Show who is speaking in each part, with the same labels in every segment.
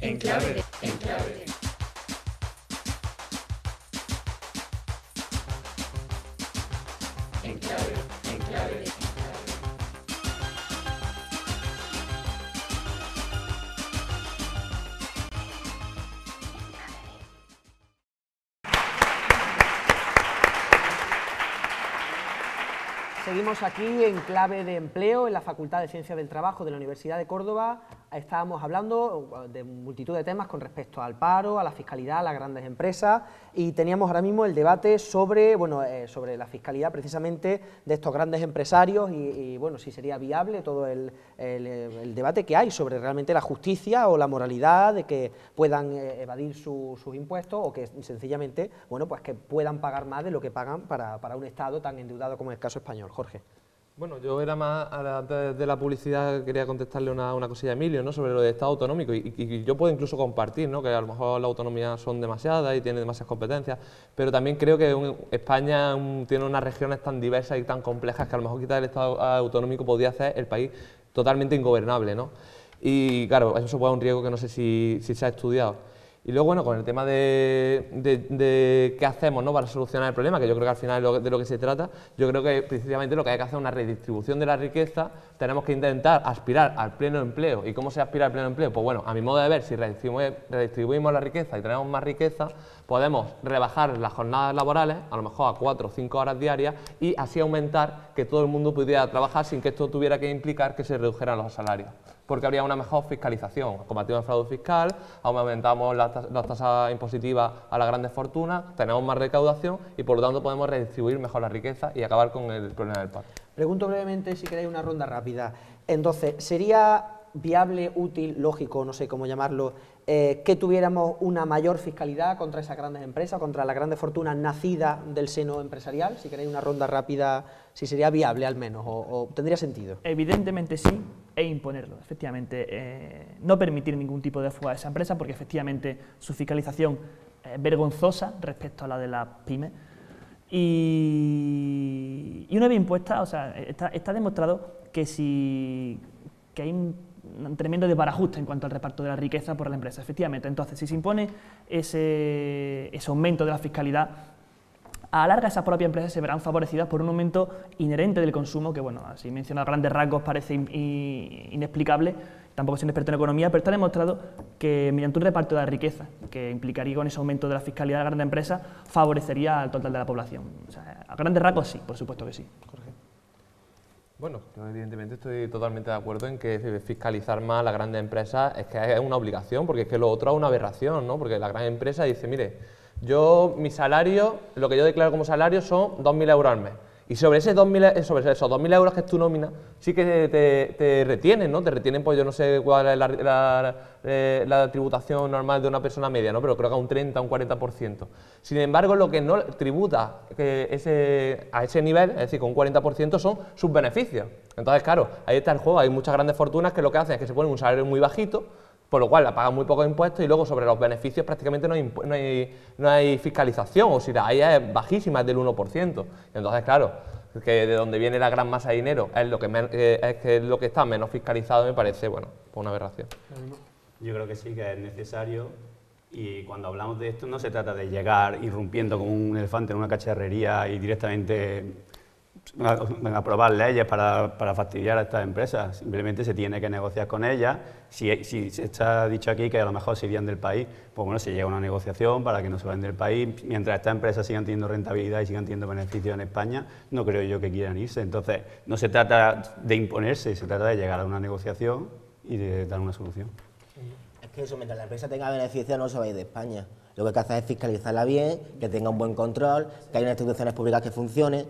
Speaker 1: En clave de.
Speaker 2: Seguimos aquí en Clave de Empleo, en la Facultad de Ciencias del Trabajo de la Universidad de Córdoba. Estábamos hablando de multitud de temas con respecto al paro, a la fiscalidad, a las grandes empresas, y teníamos ahora mismo el debate sobre, sobre la fiscalidad precisamente de estos grandes empresarios y bueno, si sería viable todo el debate que hay sobre realmente la justicia o la moralidad de que puedan evadir sus impuestos o que sencillamente, bueno, pues que puedan pagar más de lo que pagan para un Estado tan endeudado como es el caso español. Jorge.
Speaker 3: Bueno, yo era más, antes de la publicidad, quería contestarle una cosilla a Emilio, ¿no?, sobre lo de Estado autonómico, y yo puedo incluso compartir, ¿no?, que a lo mejor las autonomías son demasiadas y tienen demasiadas competencias, pero también creo que España tiene unas regiones tan diversas y tan complejas que a lo mejor quitar el Estado autonómico podría hacer el país totalmente ingobernable, ¿no? Y claro, eso supone un riesgo que no sé si se ha estudiado. Y luego, bueno, con el tema de qué hacemos, ¿no?, para solucionar el problema, que yo creo que al final es de lo que se trata, yo creo que precisamente lo que hay que hacer es una redistribución de la riqueza. Tenemos que intentar aspirar al pleno empleo. ¿Y cómo se aspira al pleno empleo? Pues bueno, a mi modo de ver, si redistribuimos la riqueza y tenemos más riqueza, podemos rebajar las jornadas laborales, a lo mejor a 4 o 5 horas diarias, y así aumentar que todo el mundo pudiera trabajar sin que esto tuviera que implicar que se redujeran los salarios. Porque habría una mejor fiscalización, combatimos el fraude fiscal, aumentamos las tasas impositivas a las grandes fortunas, tenemos más recaudación y por lo tanto podemos redistribuir mejor la riqueza y acabar con el problema del paro.
Speaker 2: Pregunto brevemente, si queréis, una ronda rápida. Entonces, ¿sería viable, útil, lógico, no sé cómo llamarlo, que tuviéramos una mayor fiscalidad contra esas grandes empresas, contra las grandes fortunas nacidas del seno empresarial? Si queréis una ronda rápida, si sería viable al menos, o tendría sentido.
Speaker 4: Evidentemente sí, e imponerlo, efectivamente. No permitir ningún tipo de fuga a esa empresa, porque efectivamente su fiscalización es vergonzosa respecto a la de las pymes. Y una vez impuesta, o sea, está demostrado que hay un tremendo desbarajuste en cuanto al reparto de la riqueza por la empresa, efectivamente. Entonces, si se impone ese aumento de la fiscalidad, a la larga esas propias empresas se verán favorecidas por un aumento inherente del consumo, que bueno, así mencionado a grandes rasgos parece inexplicable, tampoco soy un experto en economía, pero está demostrado que mediante un reparto de la riqueza, que implicaría con ese aumento de la fiscalidad de las grandes empresas, favorecería al total de la población. O sea, a grandes rasgos sí, por supuesto que sí.
Speaker 3: Jorge. Bueno, yo evidentemente estoy totalmente de acuerdo en que fiscalizar más a las grandes empresas es que es una obligación, porque es que lo otro es una aberración, ¿no? Porque la gran empresa dice, mire, mi salario, lo que yo declaro como salario son 2.000 euros al mes. Y sobre esos 2.000 euros que es tu nómina, sí que te retienen, ¿no? Te retienen, pues yo no sé cuál es la tributación normal de una persona media, ¿no? Pero creo que a un 30, un 40%. Sin embargo, lo que no tributa a ese nivel, es decir, con un 40%, son sus beneficios. Entonces, claro, ahí está el juego. Hay muchas grandes fortunas que lo que hacen es que se ponen un salario muy bajito, por lo cual la pagan muy pocos impuestos y luego sobre los beneficios prácticamente no hay fiscalización, o si la hay es bajísima, es del 1%. Entonces, claro, que de donde viene la gran masa de dinero es lo que está menos fiscalizado, me parece, bueno, una aberración.
Speaker 5: Yo creo que sí, que es necesario, y cuando hablamos de esto no se trata de llegar irrumpiendo como un elefante en una cacharrería y directamente aprobar leyes para fastidiar a estas empresas. Simplemente se tiene que negociar con ellas. Si se está dicho aquí que a lo mejor se irían del país, pues bueno, se llega a una negociación para que no se vayan del país. Mientras estas empresas sigan teniendo rentabilidad y sigan teniendo beneficios en España, no creo yo que quieran irse. Entonces, no se trata de imponerse, se trata de llegar a una negociación y de dar una solución.
Speaker 6: Es que eso, mientras la empresa tenga beneficios, no se va a ir de España. Lo que hay que hacer es fiscalizarla bien, que tenga un buen control, que haya unas instituciones públicas que funcionen.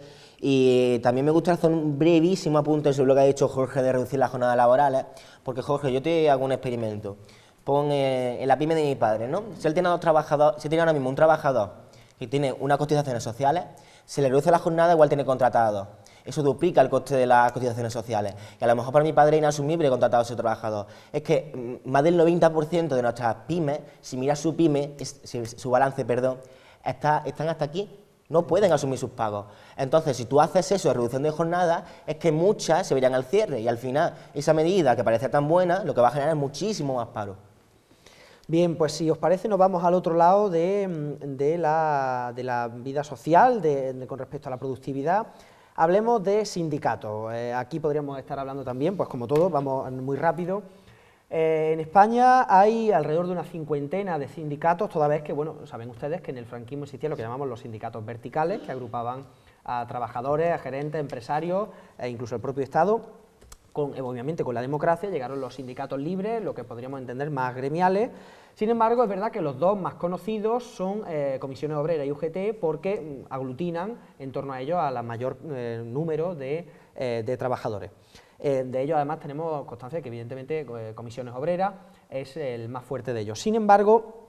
Speaker 6: Y también me gustaría hacer un brevísimo apunte sobre lo que ha dicho Jorge de reducir las jornadas laborales, porque Jorge, yo te hago un experimento. Pon en la pyme de mi padre, ¿no? Si él tiene si tiene ahora mismo un trabajador que tiene unas cotizaciones sociales, se le reduce la jornada, igual tiene contratados. Eso duplica el coste de las cotizaciones sociales. Y a lo mejor para mi padre es inasumible contratar a ese trabajador. Es que más del 90% de nuestras pymes, si miras su pyme, su balance, perdón, están hasta aquí. No pueden asumir sus pagos. Entonces, si tú haces eso de reducción de jornada, es que muchas se verían al cierre. Y al final, esa medida que parece tan buena, lo que va a generar es muchísimo más paro.
Speaker 2: Bien, pues si os parece nos vamos al otro lado de la vida social con respecto a la productividad. Hablemos de sindicatos. Aquí podríamos estar hablando también, pues como todo, vamos muy rápido. En España hay alrededor de una 50 de sindicatos, toda vez que, bueno, saben ustedes que en el franquismo existían lo que llamamos los sindicatos verticales, que agrupaban a trabajadores, a gerentes, empresarios e incluso el propio Estado. Obviamente con la democracia llegaron los sindicatos libres, lo que podríamos entender más gremiales. Sin embargo, es verdad que los dos más conocidos son Comisiones Obreras y UGT, porque aglutinan en torno a ellos a la mayor número de trabajadores. De ello, además, tenemos constancia de que, evidentemente, Comisiones Obreras es el más fuerte de ellos. Sin embargo,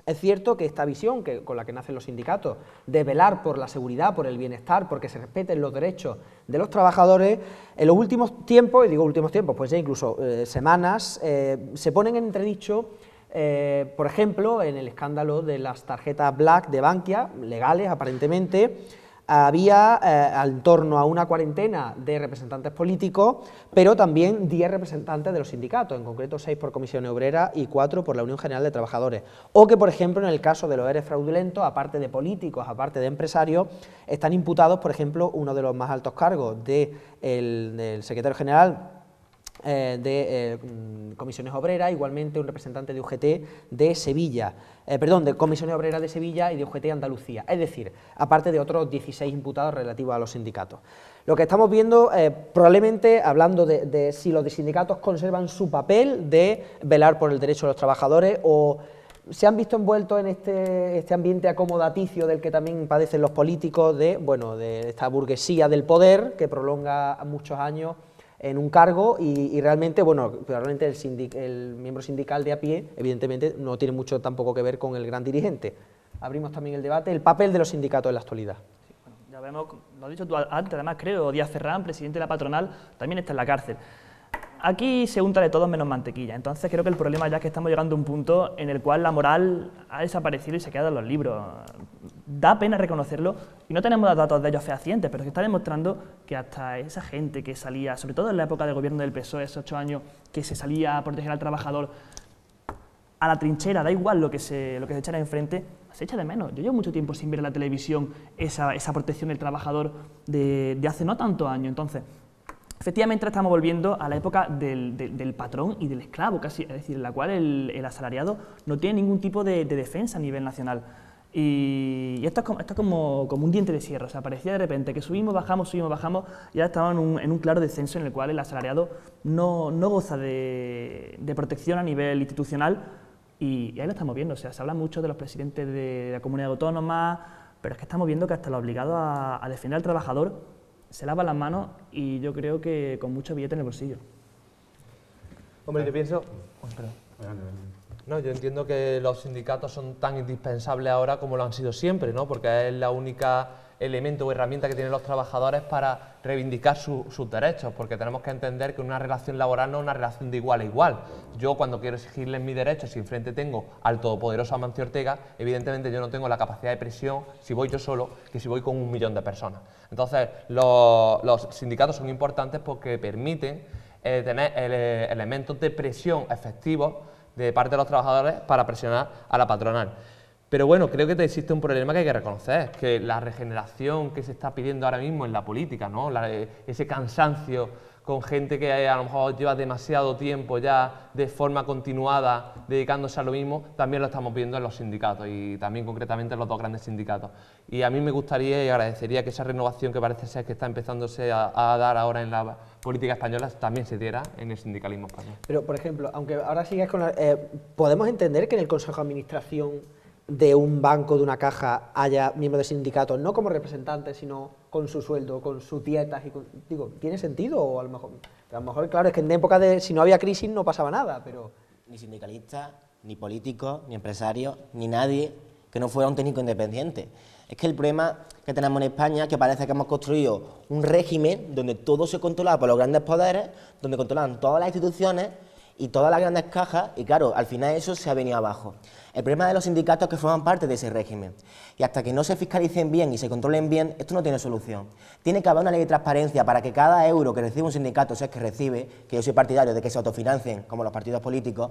Speaker 2: es cierto que esta visión con la que nacen los sindicatos, de velar por la seguridad, por el bienestar, porque se respeten los derechos de los trabajadores, en los últimos tiempos, y digo últimos tiempos, pues ya incluso semanas, se ponen en entredicho, por ejemplo, en el escándalo de las tarjetas Black de Bankia, legales aparentemente. Había en torno a una 40 de representantes políticos, pero también 10 representantes de los sindicatos, en concreto 6 por Comisiones Obreras y 4 por la Unión General de Trabajadores. O que, por ejemplo, en el caso de los ERE fraudulentos, aparte de políticos, aparte de empresarios, están imputados, por ejemplo, uno de los más altos cargos del secretario general de Comisiones Obreras, igualmente un representante de UGT de Sevilla, de Comisiones Obreras de Sevilla y de UGT Andalucía, es decir, aparte de otros 16 imputados relativos a los sindicatos. Lo que estamos viendo, probablemente, hablando de si los sindicatos conservan su papel de velar por el derecho de los trabajadores o se han visto envueltos en este ambiente acomodaticio del que también padecen los políticos, de esta burguesía del poder que prolonga muchos años en un cargo y realmente, probablemente el miembro sindical de a pie, evidentemente, no tiene mucho tampoco que ver con el gran dirigente. Abrimos también el debate, el papel de los sindicatos en la actualidad.
Speaker 4: Sí, bueno, ya vemos, lo has dicho tú antes, además creo, Díaz Ferrán, presidente de la patronal, también está en la cárcel. Aquí se unta de todo menos mantequilla, entonces creo que el problema ya es que estamos llegando a un punto en el cual la moral ha desaparecido y se queda en los libros. Da pena reconocerlo y no tenemos datos de ellos fehacientes, pero se está demostrando que hasta esa gente que salía, sobre todo en la época del gobierno del PSOE, esos 8 años, que se salía a proteger al trabajador a la trinchera, da igual lo que se echara enfrente, se echa de menos. Yo llevo mucho tiempo sin ver en la televisión esa protección del trabajador de hace no tantos años, entonces efectivamente estamos volviendo a la época del patrón y del esclavo, casi, es decir, en la cual el asalariado no tiene ningún tipo de defensa a nivel nacional. Y esto es como un diente de sierra, o sea, parecía de repente que subimos, bajamos, y ya estamos en un claro descenso en el cual el asalariado no goza de protección a nivel institucional y ahí lo estamos viendo, o sea, se habla mucho de los presidentes de la comunidad autónoma, pero es que estamos viendo que hasta los obligados a defender al trabajador se lavan las manos y yo creo que con mucho billete en el bolsillo.
Speaker 3: Hombre, yo pienso... No, yo entiendo que los sindicatos son tan indispensables ahora como lo han sido siempre, ¿no? Porque es la única elemento o herramienta que tienen los trabajadores para reivindicar sus derechos, porque tenemos que entender que una relación laboral no es una relación de igual a igual. Yo, cuando quiero exigirles mis derechos, si enfrente tengo al todopoderoso Amancio Ortega, evidentemente yo no tengo la capacidad de presión si voy yo solo que si voy con 1 millón de personas. Entonces, los sindicatos son importantes porque permiten tener elementos de presión efectivos de parte de los trabajadores para presionar a la patronal. Pero bueno, creo que existe un problema que hay que reconocer, que la regeneración que se está pidiendo ahora mismo en la política, ¿no? Ese cansancio con gente que a lo mejor lleva demasiado tiempo ya de forma continuada dedicándose a lo mismo, también lo estamos viendo en los sindicatos y también concretamente en los 2 grandes sindicatos. Y a mí me gustaría y agradecería que esa renovación que parece ser que está empezándose a dar ahora en la política española también se diera en el sindicalismo español.
Speaker 2: Pero, por ejemplo, aunque ahora sigas con ¿podemos entender que en el Consejo de Administración de un banco, de una caja, haya miembros de sindicatos, no como representantes, sino con su sueldo, con sus dietas? Digo, ¿tiene sentido? O a lo mejor, claro, es que en época si no había crisis no pasaba nada, pero...
Speaker 6: Ni sindicalistas, ni políticos, ni empresarios, ni nadie que no fuera un técnico independiente. Es que el problema que tenemos en España es que parece que hemos construido un régimen donde todo se controla por los grandes poderes, donde controlan todas las instituciones y todas las grandes cajas, y claro, al final eso se ha venido abajo. El problema de los sindicatos es que forman parte de ese régimen, y hasta que no se fiscalicen bien y se controlen bien, esto no tiene solución. Tiene que haber una ley de transparencia para que cada euro que recibe un sindicato, si es que recibe, que yo soy partidario de que se autofinancien, como los partidos políticos,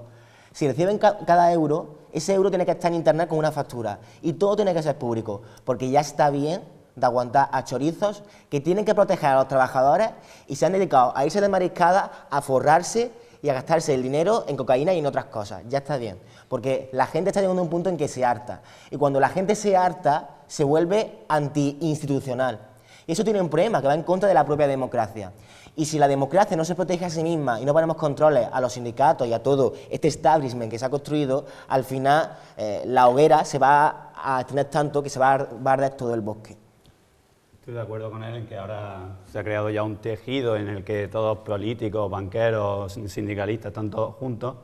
Speaker 6: Si reciben cada euro, ese euro tiene que estar en internet con una factura y todo tiene que ser público, porque ya está bien de aguantar a chorizos que tienen que proteger a los trabajadores y se han dedicado a irse de mariscada, a forrarse y a gastarse el dinero en cocaína y en otras cosas. Ya está bien, porque la gente está llegando a un punto en que se harta, y cuando la gente se harta, se vuelve antiinstitucional. Y eso tiene un problema que va en contra de la propia democracia. Y si la democracia no se protege a sí misma y no ponemos controles a los sindicatos y a todo este establishment que se ha construido, al final la hoguera se va a extender tanto que se va a arder todo el bosque.
Speaker 5: Estoy de acuerdo con él en que ahora se ha creado ya un tejido en el que todos políticos, banqueros, sindicalistas están todos juntos.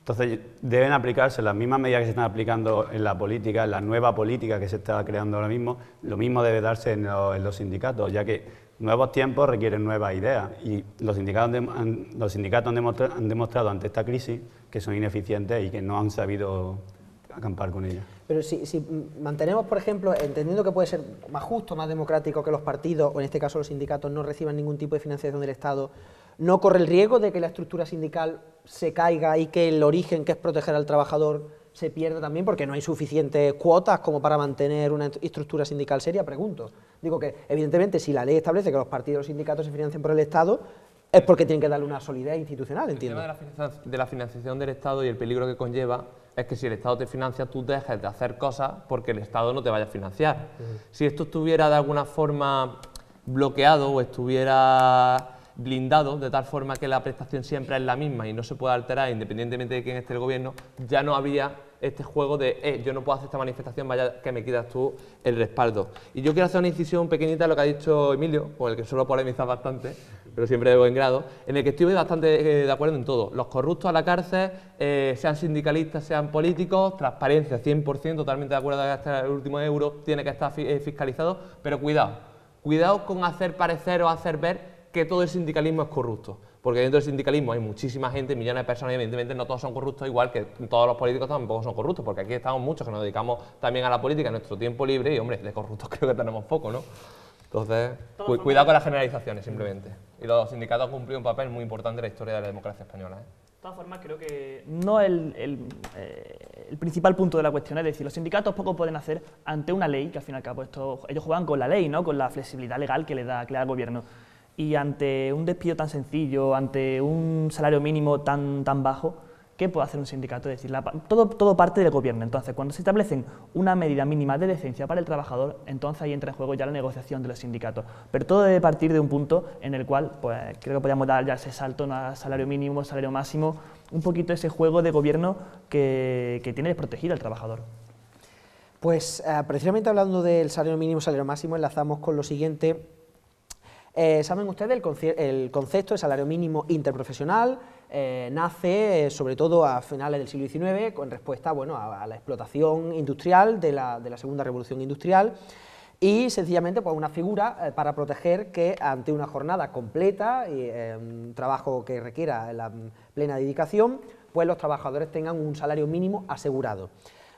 Speaker 5: Entonces deben aplicarse las mismas medidas que se están aplicando en la política, en la nueva política que se está creando ahora mismo, lo mismo debe darse en los sindicatos, ya que nuevos tiempos requieren nuevas ideas y los sindicatos han demostrado ante esta crisis que son ineficientes y que no han sabido acampar con ella.
Speaker 2: Pero si mantenemos, por ejemplo, entendiendo que puede ser más justo, más democrático que los partidos, o en este caso los sindicatos, no reciban ningún tipo de financiación del Estado, ¿no corre el riesgo de que la estructura sindical se caiga y que el origen, que es proteger al trabajador, se pierda también porque no hay suficientes cuotas como para mantener una estructura sindical seria? Pregunto. Digo que, evidentemente, si la ley establece que los partidos y los sindicatos se financian por el Estado, es porque tienen que darle una solidez institucional, entiendo.
Speaker 3: El tema de la financiación del Estado y el peligro que conlleva es que si el Estado te financia, tú dejes de hacer cosas porque el Estado no te vaya a financiar. Si esto estuviera de alguna forma bloqueado o estuviera blindado, de tal forma que la prestación siempre es la misma y no se puede alterar independientemente de quién esté el gobierno, ya no habría este juego de yo no puedo hacer esta manifestación, vaya que me quitas tú el respaldo. Y yo quiero hacer una incisión pequeñita en lo que ha dicho Emilio, con el que suelo polemizar bastante, pero siempre de buen grado, en el que estoy bastante de acuerdo en todo. Los corruptos a la cárcel, sean sindicalistas, sean políticos, transparencia 100%, totalmente de acuerdo que hasta el último euro tiene que estar fiscalizado, pero cuidado con hacer parecer o hacer ver que todo el sindicalismo es corrupto, porque dentro del sindicalismo hay muchísima gente, millones de personas, y evidentemente no todos son corruptos, igual que todos los políticos tampoco son corruptos, porque aquí estamos muchos que nos dedicamos también a la política en nuestro tiempo libre y, hombre, de corruptos creo que tenemos poco, ¿no? Entonces, cuidado con las generalizaciones, simplemente. Y los sindicatos han cumplido un papel muy importante en la historia de la democracia española, ¿eh?
Speaker 4: De todas formas, creo que no el principal punto de la cuestión, es decir, los sindicatos poco pueden hacer ante una ley, que al fin y al cabo ellos juegan con la ley, ¿no? Con la flexibilidad legal que le da el gobierno. Y ante un despido tan sencillo, ante un salario mínimo tan bajo, ¿qué puede hacer un sindicato? Es decir, todo parte del gobierno. Entonces, cuando se establecen una medida mínima de decencia para el trabajador, entonces ahí entra en juego ya la negociación de los sindicatos. Pero todo debe partir de un punto en el cual, pues, creo que podríamos dar ya ese salto, ¿no? A salario mínimo, salario máximo, un poquito ese juego de gobierno que tiene desprotegido al trabajador.
Speaker 2: Pues, precisamente hablando del salario mínimo, salario máximo, enlazamos con lo siguiente. ¿Saben ustedes el concepto de salario mínimo interprofesional? Nace sobre todo a finales del siglo XIX con respuesta, bueno, a la explotación industrial de la segunda revolución industrial y sencillamente pues, una figura para proteger que ante una jornada completa y un trabajo que requiera la plena dedicación, pues los trabajadores tengan un salario mínimo asegurado.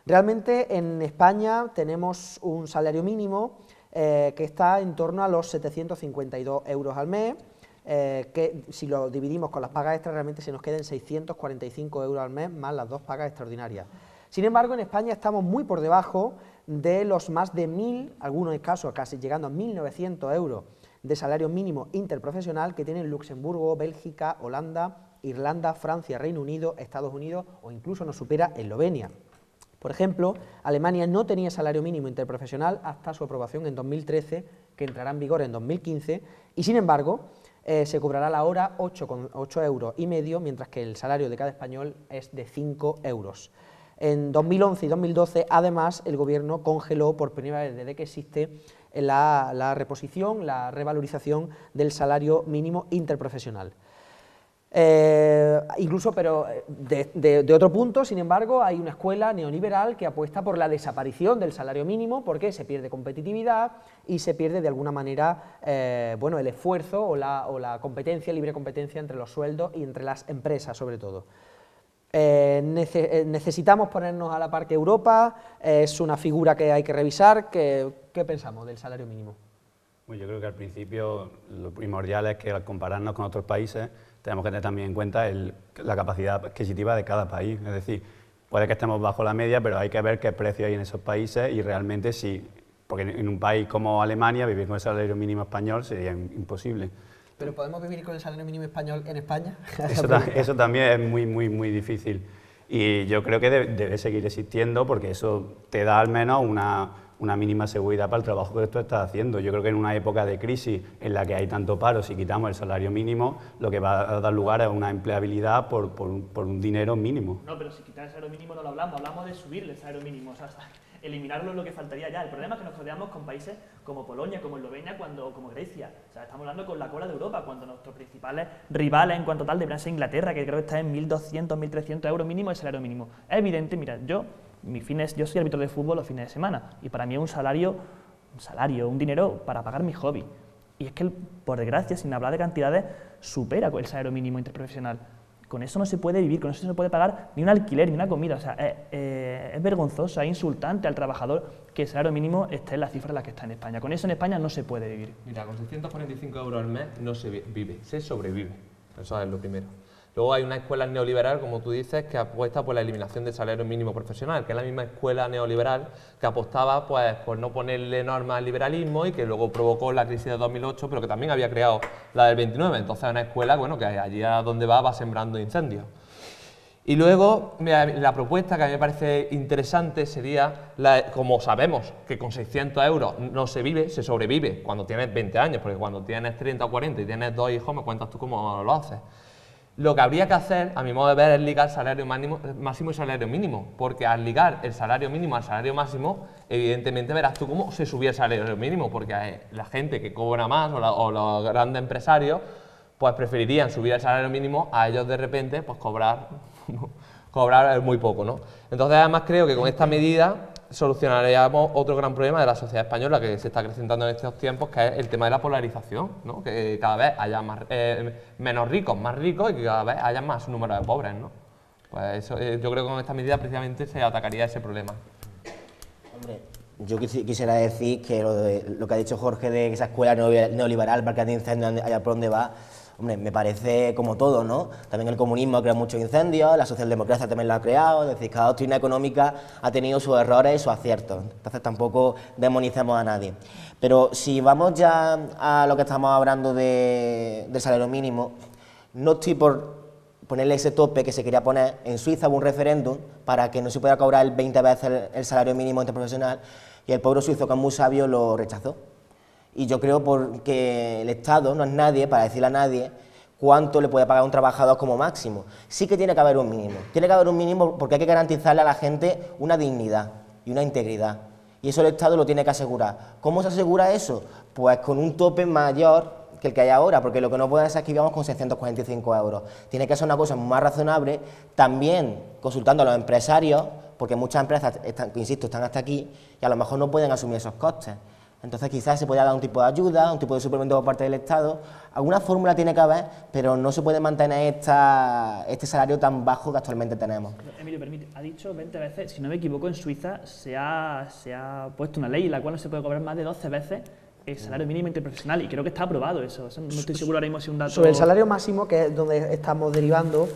Speaker 2: Realmente en España tenemos un salario mínimo que está en torno a los 752 euros al mes, que si lo dividimos con las pagas extras realmente se nos queden 645 euros al mes más las dos pagas extraordinarias. Sin embargo, en España estamos muy por debajo de los más de 1.000, algunos casos casi llegando a 1.900 euros de salario mínimo interprofesional que tienen Luxemburgo, Bélgica, Holanda, Irlanda, Francia, Reino Unido, Estados Unidos o incluso nos supera Eslovenia. Por ejemplo, Alemania no tenía salario mínimo interprofesional hasta su aprobación en 2013, que entrará en vigor en 2015, y sin embargo se cobrará la hora 8,8 euros y medio, mientras que el salario de cada español es de 5 euros. En 2011 y 2012, además, el Gobierno congeló por primera vez desde que existe la reposición, la revalorización del salario mínimo interprofesional. Incluso, pero de otro punto, sin embargo, hay una escuela neoliberal que apuesta por la desaparición del salario mínimo porque se pierde competitividad y se pierde de alguna manera bueno, el esfuerzo o la competencia, libre competencia entre los sueldos y entre las empresas sobre todo. Necesitamos ponernos a la par que Europa, es una figura que hay que revisar. ¿Qué pensamos del salario mínimo?
Speaker 5: Bueno, yo creo que al principio lo primordial es que al compararnos con otros países tenemos que tener también en cuenta la capacidad adquisitiva de cada país. Es decir, puede que estemos bajo la media, pero hay que ver qué precio hay en esos países y realmente sí, porque en un país como Alemania vivir con el salario mínimo español sería imposible.
Speaker 2: ¿Pero podemos vivir con el salario mínimo español en España?
Speaker 5: Eso también es muy difícil. Y yo creo que debe seguir existiendo porque eso te da al menos una mínima seguridad para el trabajo que tú estás haciendo. Yo creo que en una época de crisis en la que hay tanto paro, si quitamos el salario mínimo, lo que va a dar lugar es una empleabilidad por un dinero mínimo.
Speaker 4: No, pero si quitar el salario mínimo no lo hablamos de subirle el salario mínimo, o sea, eliminarlo es lo que faltaría ya. El problema es que nos rodeamos con países como Polonia, como Eslovenia, como Grecia. O sea, estamos hablando con la cola de Europa, cuando nuestros principales rivales en cuanto tal deberían ser Inglaterra, que creo que está en 1.200, 1.300 euros mínimo el salario mínimo. Es evidente, mira, yo soy árbitro de fútbol los fines de semana y para mí es un dinero para pagar mi hobby. Y es que, por desgracia, sin hablar de cantidades, supera el salario mínimo interprofesional. Con eso no se puede vivir, con eso no se puede pagar ni un alquiler, ni una comida. O sea, es vergonzoso, es insultante al trabajador que el salario mínimo esté en la cifra en la que está en España. Con eso en España no se puede vivir.
Speaker 3: Mira, con 645 euros al mes no se vive, se sobrevive. Eso es lo primero. Luego hay una escuela neoliberal, como tú dices, que apuesta por la eliminación del salario mínimo profesional, que es la misma escuela neoliberal que apostaba pues, por no ponerle normas al liberalismo y que luego provocó la crisis de 2008, pero que también había creado la del 29. Entonces es una escuela bueno, que allí a donde va sembrando incendios. Y luego la propuesta que a mí me parece interesante sería, como sabemos que con 600 euros no se vive, se sobrevive cuando tienes 20 años, porque cuando tienes 30 o 40 y tienes 2 hijos, me cuentas tú cómo lo haces. Lo que habría que hacer, a mi modo de ver, es ligar salario máximo y salario mínimo, porque al ligar el salario mínimo al salario máximo, evidentemente verás tú cómo se subía el salario mínimo, porque la gente que cobra más o los grandes empresarios, pues preferirían subir el salario mínimo a ellos de repente, pues cobrar muy poco, ¿no? Entonces, además creo que con esta medida solucionaríamos otro gran problema de la sociedad española que se está acrecentando en estos tiempos, que es el tema de la polarización, ¿no? Que cada vez haya menos ricos, más ricos y que cada vez haya más número de pobres, ¿no? Pues eso, yo creo que con esta medida precisamente se atacaría ese problema.
Speaker 6: Hombre, yo quisiera decir que lo que ha dicho Jorge de esa escuela neoliberal, marca de incendio allá por donde va, hombre, me parece como todo, ¿no? También el comunismo ha creado muchos incendios, la socialdemocracia también lo ha creado, es decir, cada doctrina económica ha tenido sus errores y sus aciertos, entonces tampoco demonicemos a nadie. Pero si vamos ya a lo que estamos hablando del salario mínimo, no estoy por ponerle ese tope que se quería poner. En Suiza hubo un referéndum para que no se pueda cobrar 20 veces el salario mínimo interprofesional y el pueblo suizo, que es muy sabio, lo rechazó. Y yo creo porque el Estado no es nadie para decirle a nadie cuánto le puede pagar a un trabajador como máximo. Sí que tiene que haber un mínimo. Tiene que haber un mínimo porque hay que garantizarle a la gente una dignidad y una integridad. Y eso el Estado lo tiene que asegurar. ¿Cómo se asegura eso? Pues con un tope mayor que el que hay ahora, porque lo que no puede ser es que vivamos con 645 euros. Tiene que ser una cosa más razonable, también consultando a los empresarios, porque muchas empresas, insisto, están hasta aquí y a lo mejor no pueden asumir esos costes. Entonces quizás se pueda dar un tipo de ayuda, un tipo de suplemento por parte del Estado. Alguna fórmula tiene que haber, pero no se puede mantener este salario tan bajo que actualmente tenemos.
Speaker 4: Emilio, permite, ha dicho 20 veces, si no me equivoco, en Suiza se ha puesto una ley en la cual no se puede cobrar más de 12 veces el salario mínimo interprofesional, y creo que está aprobado eso. No estoy seguro ahora mismo si un dato...
Speaker 2: Sobre el salario máximo, que es donde estamos derivando,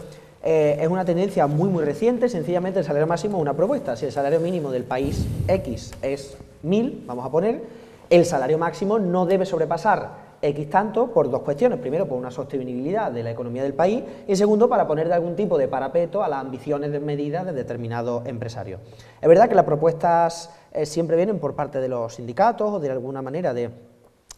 Speaker 2: es una tendencia muy reciente. Sencillamente el salario máximo es una propuesta. Si el salario mínimo del país X es 1.000, vamos a poner, el salario máximo no debe sobrepasar X tanto por dos cuestiones. Primero, por una sostenibilidad de la economía del país y segundo, para poner de algún tipo de parapeto a las ambiciones de medidas de determinados empresarios. Es verdad que las propuestas siempre vienen por parte de los sindicatos o de alguna manera de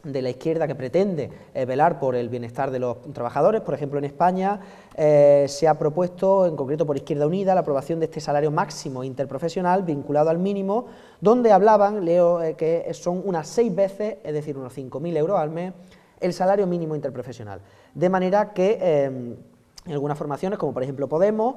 Speaker 2: la izquierda que pretende velar por el bienestar de los trabajadores. Por ejemplo, en España se ha propuesto, en concreto por Izquierda Unida, la aprobación de este salario máximo interprofesional vinculado al mínimo, donde hablaban, leo, que son unas 6 veces, es decir, unos 5.000 euros al mes, el salario mínimo interprofesional. De manera que en algunas formaciones, como por ejemplo Podemos,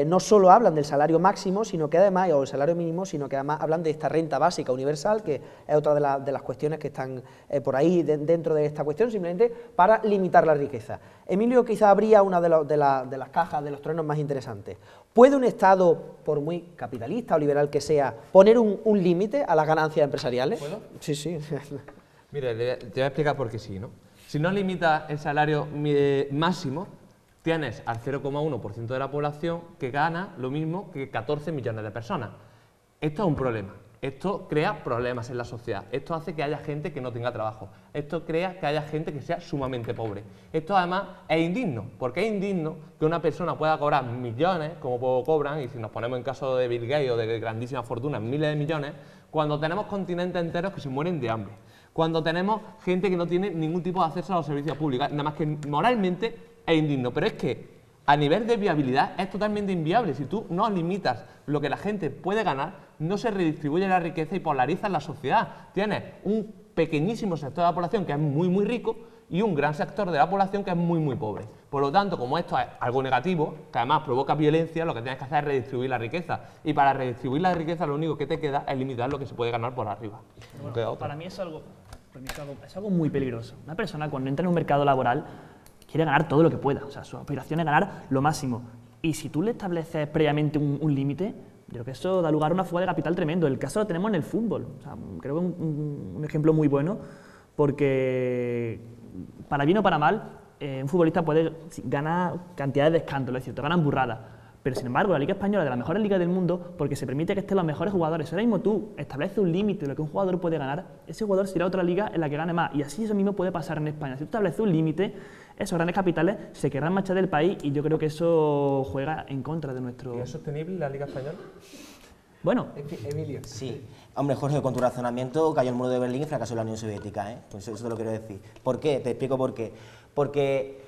Speaker 2: no solo hablan del salario máximo, sino que además, o el salario mínimo, sino que además hablan de esta renta básica universal, que es otra de las cuestiones que están por ahí dentro de esta cuestión, simplemente para limitar la riqueza. Emilio, quizá habría una de las cajas, de los truenos más interesantes. ¿Puede un Estado, por muy capitalista o liberal que sea, poner un límite a las ganancias empresariales?
Speaker 3: ¿Puedo?
Speaker 2: Sí, sí.
Speaker 3: Mire, te voy a explicar por qué sí, ¿no? Si no limita el salario máximo, tienes al 0,1% de la población que gana lo mismo que 14 millones de personas. Esto es un problema. Esto crea problemas en la sociedad. Esto hace que haya gente que no tenga trabajo. Esto crea que haya gente que sea sumamente pobre. Esto además es indigno, porque es indigno que una persona pueda cobrar millones, como cobran, y si nos ponemos en caso de Bill Gates o de grandísimas fortunas, miles de millones, cuando tenemos continentes enteros que se mueren de hambre. Cuando tenemos gente que no tiene ningún tipo de acceso a los servicios públicos. Nada más que moralmente es indigno. Pero es que a nivel de viabilidad es totalmente inviable. Si tú no limitas lo que la gente puede ganar, no se redistribuye la riqueza y polarizas la sociedad. Tienes un pequeñísimo sector de la población que es muy, muy rico y un gran sector de la población que es muy, muy pobre. Por lo tanto, como esto es algo negativo, que además provoca violencia, lo que tienes que hacer es redistribuir la riqueza. Y para redistribuir la riqueza lo único que te queda es limitar lo que se puede ganar por arriba.
Speaker 4: Bueno, para mí es algo muy peligroso. Una persona cuando entra en un mercado laboral quiere ganar todo lo que pueda, o sea, su aspiración es ganar lo máximo. Y si tú le estableces previamente un límite, yo creo que eso da lugar a una fuga de capital tremendo. El caso lo tenemos en el fútbol. O sea, creo que es un ejemplo muy bueno, porque para bien o para mal, un futbolista puede ganar cantidades de escándalos, es cierto, ganan burradas. Pero sin embargo, la Liga Española es de las mejores ligas del mundo porque se permite que estén los mejores jugadores. Ahora mismo tú estableces un límite de lo que un jugador puede ganar, ese jugador se irá a otra liga en la que gane más. Y así eso mismo puede pasar en España. Si tú estableces un límite, esos grandes capitales se querrán marchar del país y yo creo que eso juega en contra de nuestro...
Speaker 3: ¿Y es sostenible la Liga Española?
Speaker 4: Bueno,
Speaker 2: Emilio.
Speaker 6: Sí. Hombre, Jorge, con tu razonamiento cayó el muro de Berlín y fracasó la Unión Soviética, ¿eh? Pues eso te lo quiero decir. ¿Por qué? Te explico por qué. Porque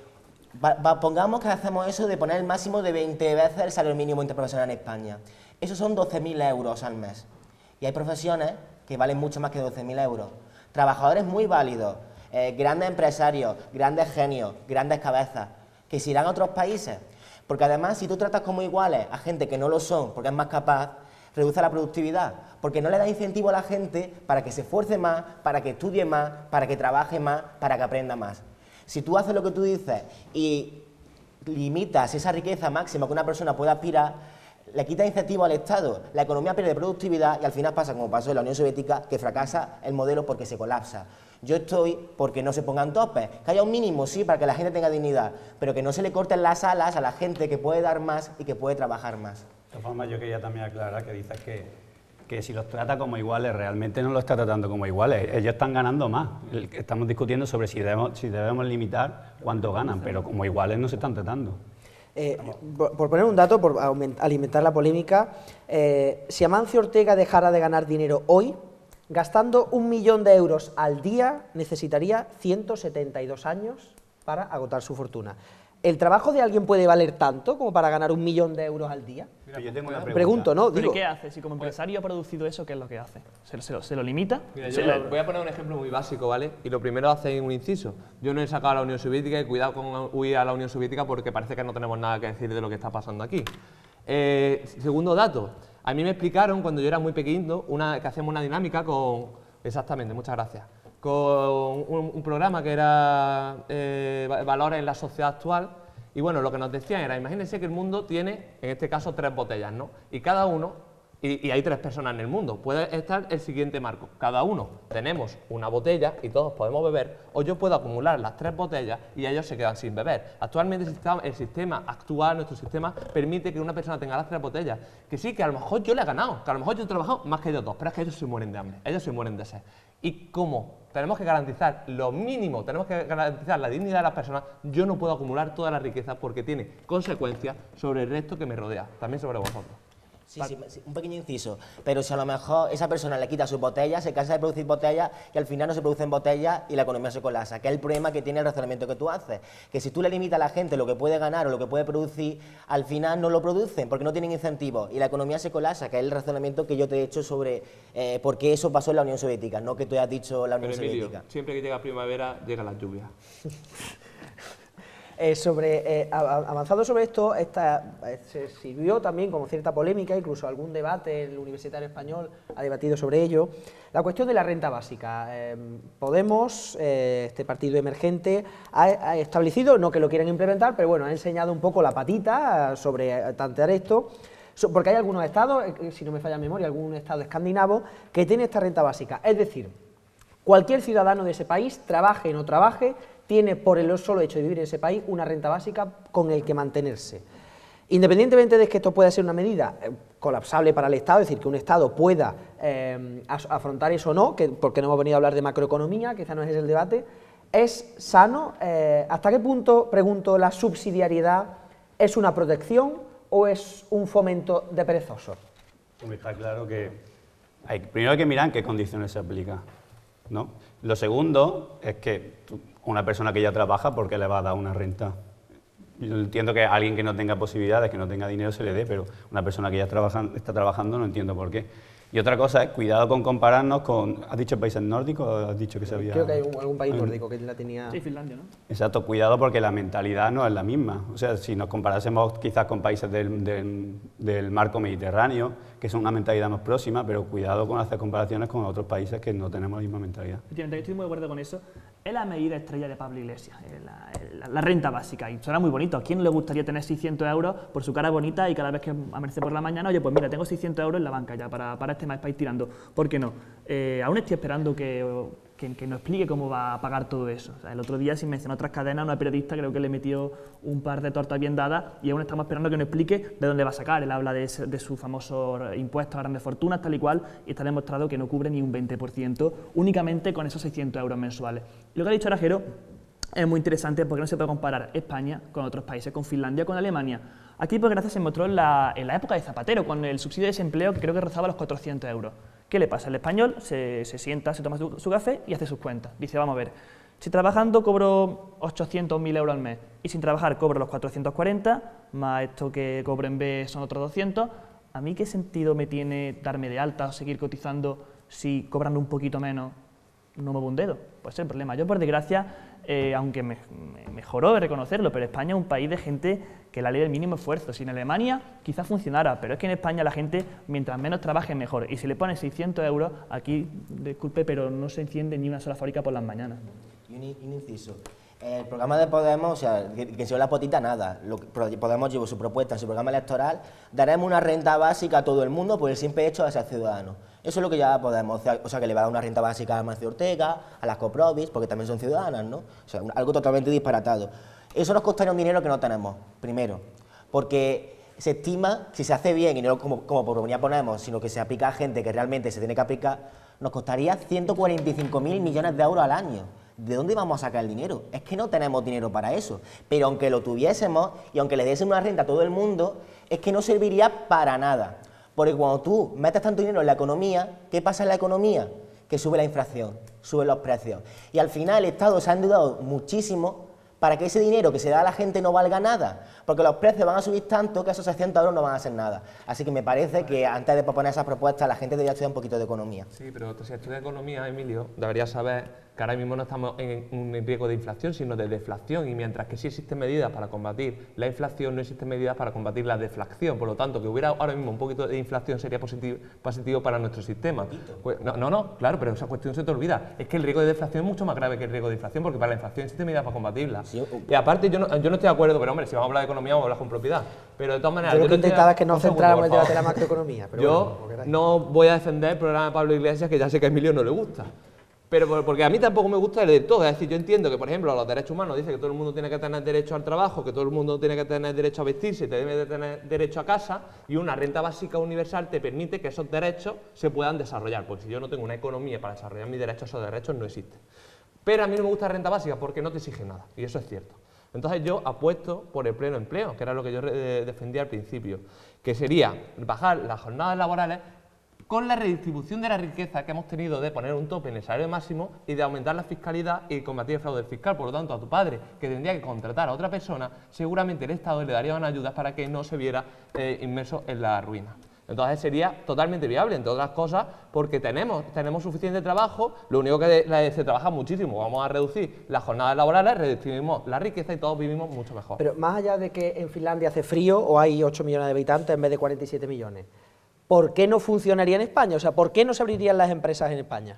Speaker 6: pongamos que hacemos eso de poner el máximo de 20 veces el salario mínimo interprofesional en España. Eso son 12.000 euros al mes. Y hay profesiones que valen mucho más que 12.000 euros. Trabajadores muy válidos, grandes empresarios, grandes genios, grandes cabezas, que se irán a otros países. Porque además, si tú tratas como iguales a gente que no lo son, porque es más capaz, reduce la productividad, porque no le da incentivo a la gente para que se esfuerce más, para que estudie más, para que trabaje más, para que aprenda más. Si tú haces lo que tú dices y limitas esa riqueza máxima que una persona puede aspirar, le quitas incentivo al Estado, la economía pierde productividad y al final pasa como pasó en la Unión Soviética, que fracasa el modelo porque se colapsa. Yo estoy porque no se pongan topes, que haya un mínimo, sí, para que la gente tenga dignidad, pero que no se le corten las alas a la gente que puede dar más y que puede trabajar más.
Speaker 5: De todas formas, yo quería también aclarar que dices que si los trata como iguales, realmente no los está tratando como iguales. Ellos están ganando más. Estamos discutiendo sobre si debemos limitar cuánto ganan, pero como iguales no se están tratando.
Speaker 2: Por poner un dato, por alimentar la polémica, si Amancio Ortega dejara de ganar dinero hoy, gastando 1 millón de euros al día, necesitaría 172 años para agotar su fortuna. ¿El trabajo de alguien puede valer tanto como para ganar 1 millón de euros al día?
Speaker 5: Mira, yo tengo una pregunta.
Speaker 2: Pregunto, ¿no?
Speaker 4: ¿pero
Speaker 2: Digo,
Speaker 4: qué hace? Si como empresario ha producido eso, ¿qué es lo que hace? ¿Se lo limita?
Speaker 3: Mira, yo voy a poner un ejemplo muy básico, ¿vale? Y lo primero hace un inciso. Yo no he sacado a la Unión Soviética y cuidado con huir a la Unión Soviética porque parece que no tenemos nada que decir de lo que está pasando aquí. Segundo dato. A mí me explicaron cuando yo era muy pequeñito que hacíamos una dinámica con... Exactamente, muchas gracias. Con un programa que era Valores en la sociedad actual. Y bueno, lo que nos decían era, imagínense que el mundo tiene, en este caso, 3 botellas, ¿no? Y cada uno, y hay 3 personas en el mundo, puede estar el siguiente marco. Cada uno tenemos una botella y todos podemos beber, o yo puedo acumular las 3 botellas y ellos se quedan sin beber. Actualmente el sistema actual, nuestro sistema, permite que una persona tenga las 3 botellas. Que sí, que a lo mejor yo le he ganado, que a lo mejor yo he trabajado más que ellos dos, pero es que ellos se mueren de hambre, ellos se mueren de sed. ¿Y cómo? Tenemos que garantizar lo mínimo, tenemos que garantizar la dignidad de las personas. Yo no puedo acumular toda la riqueza porque tiene consecuencias sobre el resto que me rodea, también sobre vosotros.
Speaker 6: Sí, un pequeño inciso, pero si a lo mejor esa persona le quita sus botellas, se cansa de producir botellas y al final no se producen botellas y la economía se colapsa, que es el problema que tiene el razonamiento que tú haces, que si tú le limitas a la gente lo que puede ganar o lo que puede producir, al final no lo producen porque no tienen incentivos y la economía se colapsa, que es el razonamiento que yo te he hecho sobre por qué eso pasó en la Unión Soviética, no que tú hayas dicho la Unión Soviética.
Speaker 3: Siempre que llega primavera, llega la lluvia.
Speaker 2: Avanzando sobre esto, se sirvió también como cierta polémica, incluso algún debate, el Universitario Español ha debatido sobre ello, la cuestión de la renta básica. Podemos, este partido emergente, ha establecido, no que lo quieran implementar, pero bueno, ha enseñado un poco la patita sobre tantear esto, porque hay algunos estados, si no me falla la memoria, algún estado escandinavo, que tiene esta renta básica, es decir, cualquier ciudadano de ese país, trabaje o no trabaje, tiene por el solo hecho de vivir en ese país una renta básica con el que mantenerse. Independientemente de que esto pueda ser una medida colapsable para el Estado, es decir, que un Estado pueda afrontar eso o no, porque no hemos venido a hablar de macroeconomía, quizá no es ese el debate, ¿es sano? ¿Hasta qué punto, pregunto, la subsidiariedad es una protección o es un fomento de perezosos?
Speaker 5: Está claro que primero hay que mirar en qué condiciones se aplica, ¿no? Lo segundo es que una persona que ya trabaja, ¿por qué le va a dar una renta? Yo entiendo que a alguien que no tenga posibilidades, que no tenga dinero, se le dé, pero una persona que ya está trabajando no entiendo por qué. Y otra cosa es, cuidado con compararnos con... ¿Has dicho países nórdicos o has dicho que se había...?
Speaker 2: Creo que hay algún país nórdico que la tenía...
Speaker 4: Sí, Finlandia, ¿no?
Speaker 5: Exacto, cuidado porque la mentalidad no es la misma. O sea, si nos comparásemos quizás con países del marco mediterráneo, que son una mentalidad más próxima, pero cuidado con hacer comparaciones con otros países que no tenemos la misma mentalidad.
Speaker 4: Efectivamente, estoy muy de acuerdo con eso. Es la medida estrella de Pablo Iglesias, la renta básica. Y suena muy bonito. ¿A quién le gustaría tener 600 euros por su cara bonita y cada vez que amanece por la mañana, oye, pues mira, tengo 600 euros en la banca ya para este mes para ir tirando? ¿Por qué no? Aún estoy esperando que nos explique cómo va a pagar todo eso. O sea, el otro día, sin mencionar otras cadenas, una periodista creo que le metió un par de tortas bien dadas y aún estamos esperando que nos explique de dónde va a sacar. Él habla de su famoso impuesto a grandes fortunas, tal y cual, y está demostrado que no cubre ni un 20% únicamente con esos 600 euros mensuales. Y lo que ha dicho Arajero es muy interesante porque no se puede comparar España con otros países, con Finlandia, con Alemania. Aquí, por gracia, se mostró en la época de Zapatero, con el subsidio de desempleo que creo que rozaba los 400 euros. ¿Qué le pasa? El español se sienta, se toma su café y hace sus cuentas. Dice, vamos a ver, si trabajando cobro 800 o 1.000 euros al mes y sin trabajar cobro los 440, más esto que cobro en B son otros 200, ¿a mí qué sentido me tiene darme de alta o seguir cotizando si cobrando un poquito menos no muevo un dedo? Pues es el problema. Yo, por desgracia, aunque me mejoró de reconocerlo, pero España es un país de gente que la ley del mínimo esfuerzo. Si en Alemania quizás funcionara, pero es que en España la gente, mientras menos trabaje, mejor. Y si le pones 600 euros, aquí, disculpe, pero no se enciende ni una sola fábrica por las mañanas.
Speaker 6: Y un inciso. El programa de Podemos, o sea, que se la potita nada. Podemos llevó su propuesta en su programa electoral, daremos una renta básica a todo el mundo por el simple hecho de ser ciudadano. Eso es lo que ya Podemos, o sea, que le va a dar una renta básica a Amancio Ortega, a las Coprovis, porque también son ciudadanas, ¿no? O sea, algo totalmente disparatado. Eso nos costaría un dinero que no tenemos, primero, porque se estima, si se hace bien, y no como proponía Podemos, sino que se aplica a gente que realmente se tiene que aplicar, nos costaría 145.000 millones de euros al año. ¿De dónde vamos a sacar el dinero? Es que no tenemos dinero para eso. Pero aunque lo tuviésemos y aunque le diésemos una renta a todo el mundo, es que no serviría para nada. Porque cuando tú metes tanto dinero en la economía, ¿qué pasa en la economía? Que sube la inflación, suben los precios. Y al final el Estado se ha endeudado muchísimo para que ese dinero que se da a la gente no valga nada, porque los precios van a subir tanto que esos 600 euros no van a ser nada. Así que me parece que antes de proponer esas propuestas la gente debería estudiar un poquito de economía.
Speaker 3: Sí, pero si estudias economía, Emilio, deberías saber que ahora mismo no estamos en un riesgo de inflación, sino de deflación, y mientras que sí existen medidas para combatir la inflación, no existen medidas para combatir la deflación. Por lo tanto, que hubiera ahora mismo un poquito de inflación sería positivo para nuestro sistema. Pues, no, claro, pero esa cuestión se te olvida. Es que el riesgo de deflación es mucho más grave que el riesgo de inflación, porque para la inflación existen medidas para combatirla. Sí. Y aparte, yo no estoy de acuerdo, pero hombre, si vamos a hablar de economía, vamos a hablar con propiedad. Pero de todas maneras...
Speaker 2: Yo lo que intentaba es que no centráramos el debate de la macroeconomía. Pero
Speaker 3: yo bueno, no voy a defender el programa de Pablo Iglesias, que ya sé que a Emilio no le gusta. Pero porque a mí tampoco me gusta el de todo. Es decir, yo entiendo que, por ejemplo, a los derechos humanos dice que todo el mundo tiene que tener derecho al trabajo, que todo el mundo tiene que tener derecho a vestirse, te debe de tener derecho a casa, y una renta básica universal te permite que esos derechos se puedan desarrollar. Porque si yo no tengo una economía para desarrollar mis derechos, esos derechos no existen. Pero a mí no me gusta la renta básica porque no te exige nada, y eso es cierto. Entonces yo apuesto por el pleno empleo, que era lo que yo defendía al principio, que sería bajar las jornadas laborales con la redistribución de la riqueza que hemos tenido de poner un tope en el salario máximo y de aumentar la fiscalidad y combatir el fraude fiscal. Por lo tanto, a tu padre, que tendría que contratar a otra persona, seguramente el Estado le daría unas ayudas para que no se viera inmerso en la ruina. Entonces sería totalmente viable, entre otras cosas, porque tenemos suficiente trabajo, lo único que se trabaja muchísimo, vamos a reducir las jornadas laborales, redistribuimos la riqueza y todos vivimos mucho mejor.
Speaker 2: Pero más allá de que en Finlandia hace frío o hay 8 millones de habitantes en vez de 47 millones, ¿por qué no funcionaría en España? O sea, ¿por qué no se abrirían las empresas en España?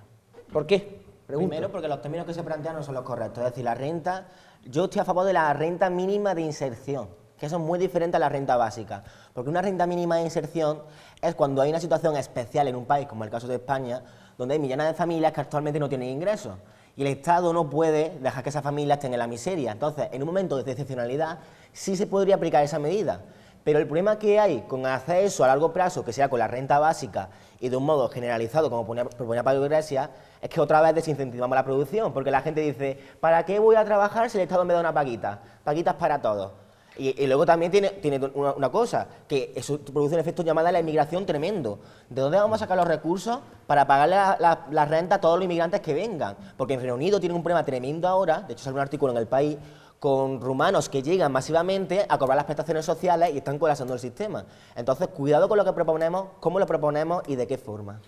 Speaker 2: ¿Por qué? Pregunto.
Speaker 6: Primero, porque los términos que se plantean no son los correctos. Es decir, la renta, yo estoy a favor de la renta mínima de inserción, que eso es muy diferente a la renta básica. Porque una renta mínima de inserción es cuando hay una situación especial en un país, como el caso de España, donde hay millones de familias que actualmente no tienen ingresos. Y el Estado no puede dejar que esas familias estén en la miseria. Entonces, en un momento de excepcionalidad, sí se podría aplicar esa medida. Pero el problema que hay con hacer eso a largo plazo, que sea con la renta básica y de un modo generalizado, como proponía Pablo Iglesias, es que otra vez desincentivamos la producción, porque la gente dice, ¿para qué voy a trabajar si el Estado me da una paguita? Paguitas para todos. Y luego también tiene una cosa, que eso produce un efecto llamada a la inmigración tremendo. ¿De dónde vamos a sacar los recursos para pagarle la renta a todos los inmigrantes que vengan? Porque en Reino Unido tienen un problema tremendo ahora, de hecho sale un artículo en El País, con rumanos que llegan masivamente a cobrar las prestaciones sociales y están colapsando el sistema. Entonces, cuidado con lo que proponemos, cómo lo proponemos y de qué forma.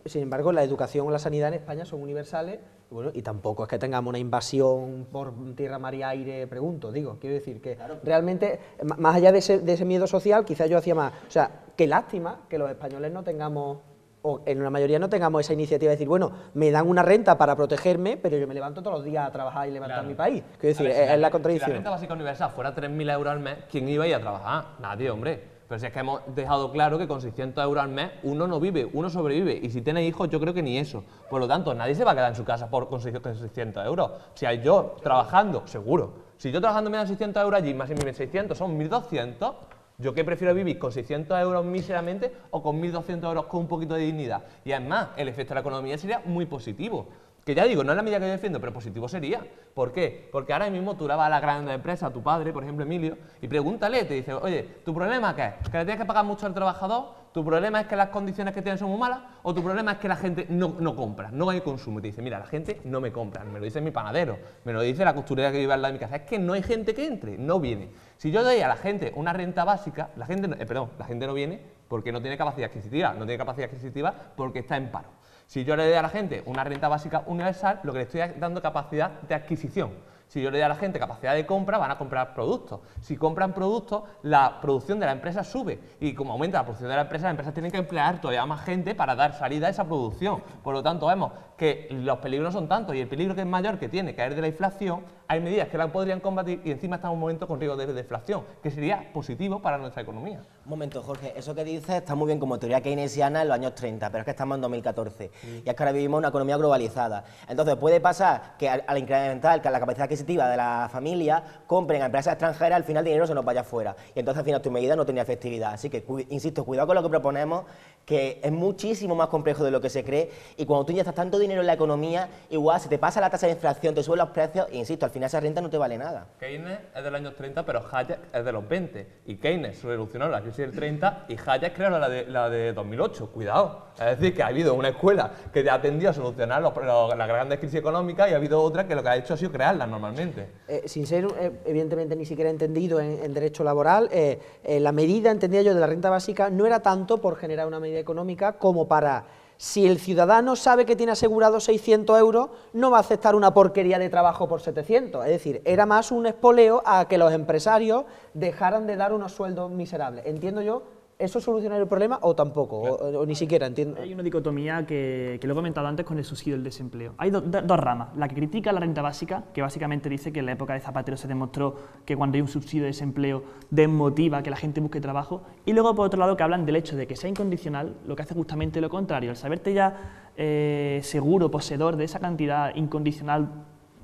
Speaker 2: Sin embargo, la educación o la sanidad en España son universales, bueno, y tampoco es que tengamos una invasión por tierra, mar y aire, pregunto, quiero decir que realmente, más allá de ese miedo social, quizás yo hacía más, o sea, qué lástima que los españoles no tengamos, o en una mayoría no tengamos esa iniciativa de decir, bueno, me dan una renta para protegerme, pero yo me levanto todos los días a trabajar y levantar mi país. Quiero decir, es la contradicción.
Speaker 3: Si la renta básica universal fuera 3.000 euros al mes, ¿quién iba a ir a trabajar? Nadie, hombre. Pero si es que hemos dejado claro que con 600 euros al mes uno no vive, uno sobrevive. Y si tiene hijos, yo creo que ni eso. Por lo tanto, nadie se va a quedar en su casa con 600 euros. Si hay yo trabajando, seguro. Si yo trabajando me dan 600 euros allí, más si me viven 600, son 1.200. ¿Yo qué prefiero vivir? ¿Con 600 euros míseramente o con 1.200 euros con un poquito de dignidad? Y además, el efecto de la economía sería muy positivo. Que ya digo, no es la medida que yo defiendo, pero positivo sería. ¿Por qué? Porque ahora mismo tú le vas a la gran empresa, a tu padre, por ejemplo, Emilio, y pregúntale, te dice, oye, ¿tu problema qué es? ¿Que le tienes que pagar mucho al trabajador? ¿Tu problema es que las condiciones que tienes son muy malas? ¿O tu problema es que la gente no compra, no hay consumo? Y te dice, mira, la gente no me compra, me lo dice mi panadero, me lo dice la costurera que vive al lado de mi casa, es que no hay gente que entre, no viene. Si yo doy a la gente una renta básica, la gente no viene porque no tiene capacidad adquisitiva, porque está en paro. Si yo le doy a la gente una renta básica universal, lo que le estoy dando es capacidad de adquisición. Si yo le doy a la gente capacidad de compra, van a comprar productos. Si compran productos, la producción de la empresa sube. Y como aumenta la producción de la empresa, las empresas tienen que emplear todavía más gente para dar salida a esa producción. Por lo tanto, vemos que los peligros son tantos y el peligro que es mayor que tiene caer de la inflación, hay medidas que la podrían combatir y encima estamos en un momento con riesgo de deflación, que sería positivo para nuestra economía.
Speaker 6: Un momento, Jorge, eso que dices está muy bien como teoría keynesiana en los años 30, pero es que estamos en 2014 y es que ahora vivimos una economía globalizada. Entonces puede pasar que al incrementar la capacidad adquisitiva de la familia, compren a empresas extranjeras, al final el dinero se nos vaya fuera y entonces al final tu medida no tenía efectividad. Así que, insisto, cuidado con lo que proponemos, que es muchísimo más complejo de lo que se cree y cuando tú inyectas tanto dinero en la economía, igual se te pasa la tasa de inflación, te suben los precios e insisto, al final esa renta no te vale nada.
Speaker 3: Keynes es de los años 30, pero Hayek es de los 20 y Keynes revolucionó la crisis del 30 y Hayek creó la de 2008, cuidado. Es decir, que ha habido una escuela que ha atendido a solucionar las grandes crisis económicas y ha habido otra que lo que ha hecho ha sido crearlas normalmente.
Speaker 2: Sin ser, evidentemente, ni siquiera entendido en derecho laboral, la medida, entendía yo, de la renta básica no era tanto por generar una medida económica como para, si el ciudadano sabe que tiene asegurado 600 euros, no va a aceptar una porquería de trabajo por 700. Es decir, era más un espoleo a que los empresarios dejaran de dar unos sueldos miserables. Entiendo yo. ¿Eso soluciona el problema o tampoco? O ni siquiera, entiendo.
Speaker 4: Hay una dicotomía que lo he comentado antes con el subsidio del desempleo. Hay dos ramas. La que critica la renta básica, que básicamente dice que en la época de Zapatero se demostró que cuando hay un subsidio de desempleo desmotiva que la gente busque trabajo. Y luego, por otro lado, que hablan del hecho de que sea incondicional, lo que hace justamente lo contrario. El saberte ya seguro, poseedor de esa cantidad incondicional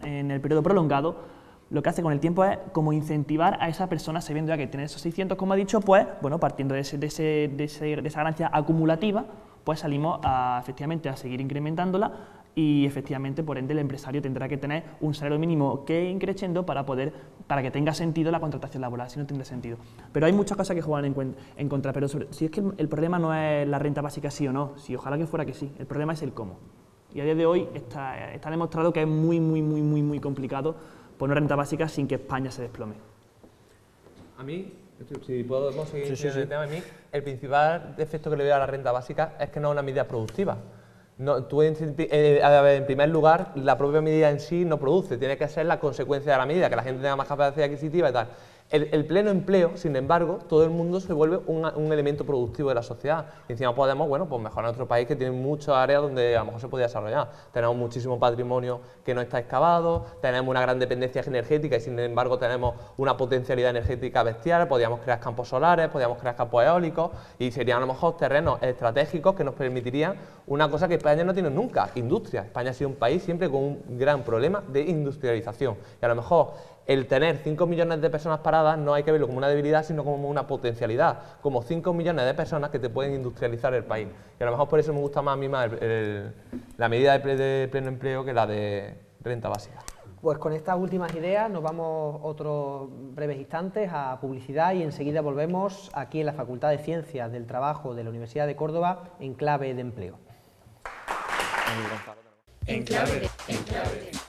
Speaker 4: en el periodo prolongado, lo que hace con el tiempo es como incentivar a esa persona, sabiendo ya que tiene esos 600, como ha dicho, pues, bueno, partiendo de esa ganancia acumulativa, pues salimos efectivamente a seguir incrementándola y efectivamente, por ende, el empresario tendrá que tener un salario mínimo que increciendo para que tenga sentido la contratación laboral, si no tendrá sentido. Pero hay muchas cosas que juegan en contra, pero si es que el problema no es la renta básica sí o no, si ojalá que fuera que sí, el problema es el cómo. Y a día de hoy está demostrado que es muy complicado poner renta básica sin que España se desplome.
Speaker 3: A mí, si podemos seguir en el tema, a mí el principal defecto que le veo a la renta básica es que no es una medida productiva. No, en primer lugar, la propia medida en sí no produce, tiene que ser la consecuencia de la medida, que la gente tenga más capacidad adquisitiva y tal. El pleno empleo, sin embargo, todo el mundo se vuelve un elemento productivo de la sociedad. Y encima podemos, bueno, pues mejorar nuestro país, que tiene muchas áreas donde a lo mejor se podría desarrollar. Tenemos muchísimo patrimonio que no está excavado, tenemos una gran dependencia energética y sin embargo tenemos una potencialidad energética bestial, podríamos crear campos solares, podríamos crear campos eólicos y serían a lo mejor terrenos estratégicos que nos permitirían una cosa que España no tiene nunca, industria. España ha sido un país siempre con un gran problema de industrialización. Y a lo mejor el tener 5 millones de personas paradas no hay que verlo como una debilidad, sino como una potencialidad, como 5 millones de personas que te pueden industrializar el país. Y a lo mejor por eso me gusta más a mí la medida de pleno empleo que la de renta básica.
Speaker 2: Pues con estas últimas ideas nos vamos otros breves instantes a publicidad y enseguida volvemos aquí en la Facultad de Ciencias del Trabajo de la Universidad de Córdoba en clave de empleo.
Speaker 1: En clave de